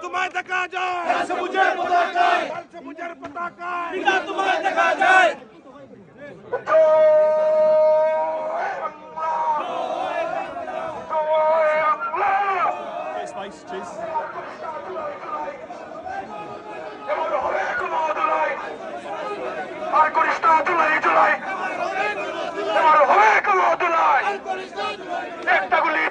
তোমায় দেখা যায় সবুজের পতাকায় পিতা তোমায় দেখা যায় আর করিস না জুলাই একটা গুলি